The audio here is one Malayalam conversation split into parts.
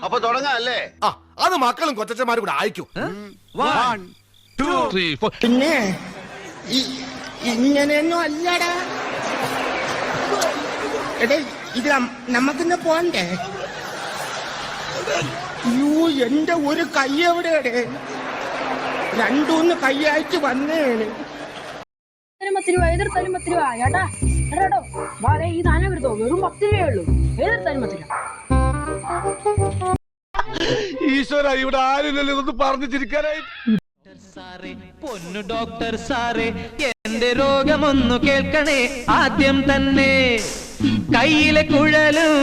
അപ്പൊ തുടങ്ങാല്ലേ? ആ അത് മക്കളും കൊച്ചന്മാരും കൂടെ അയക്കും. 1 2 3 4. പിന്നെ ഇങ്ങനെയൊന്നും അല്ലടാ. എടേ ഇത് നമുക്കിന്ന് പോണ്ടേ? യൂ എന്റെ ഒരു കൈ എവിടെയടേ? രണ്ടൂന്ന് കൈയായിട്ട് വന്നേണ്. എതിർത്താലും 10 രൂപ. ഏട്ടാ ഏട്ടോ വാലേ ഈ സാധനം എടുത്തോ, വെറും 10 രൂപയേ ഉള്ളൂ. എതിർത്താലും 10 രൂപ. ഈശ്വര, ഇവിടെ ആരില്ലല്ലോ ഇതൊന്ന് പറഞ്ഞു ചിരിക്കാനായി. സാറേ, പൊന്നു ഡോക്ടർ സാറേ, എന്റെ രോഗമൊന്നു കേൾക്കണേ ആദ്യം തന്നെ. കയ്യിലെ കുഴലും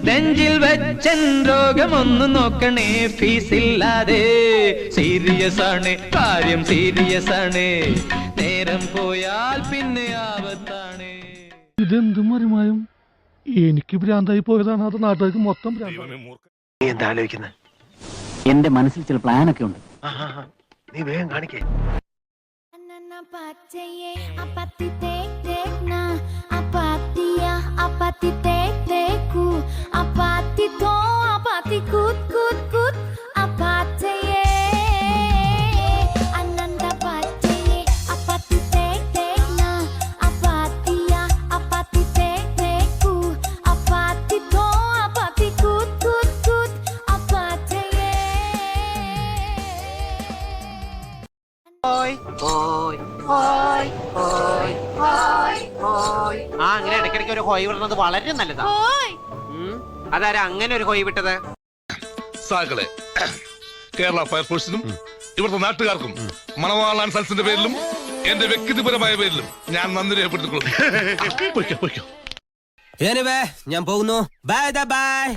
നെഞ്ചിൽ വെച്ചൻ രോഗമൊന്നു നോക്കണേ, ഫീസില്ലാതെ. സീരിയസ് ആണ് കാര്യം, സീരിയസ് ആണ്. നേരം പോയാൽ പിന്നെ ആപത്താണ്. ഇതെന്തും മറിമായും എനിക്ക് ഭ്രാന്തായി പോയതാണ്, അത് നാട്ടുകാർക്ക് മൊത്തം ഭ്രാന്തായി. നീ എന്താ ആലോചിക്കുന്നത്? എന്റെ മനസ്സിൽ ചില പ്ലാനൊക്കെ ഉണ്ട്. നീ വേഗം കാണിക്കേ. അങ്ങനെ ഇടയ്ക്കിടയ്ക്ക് ഒരു ഹോയ് വിടുന്നത് വളരെ നല്ലതാ. അതാരാ അങ്ങനെ ഒരു ഹോയ് വിട്ടത്? സാകളെ, കേരള ഫയർഫോഴ്സിനും ഇവിടുത്തെ നാട്ടുകാർക്കും മണവാളാൻ സൽസിന്റെ പേരിലും എന്റെ വ്യക്തിപരമായ പേരിലും ഞാൻ നന്ദി രേഖപ്പെടുത്തിക്കൊള്ളുന്നു. ഞാൻ പോകുന്നു. Bye bye.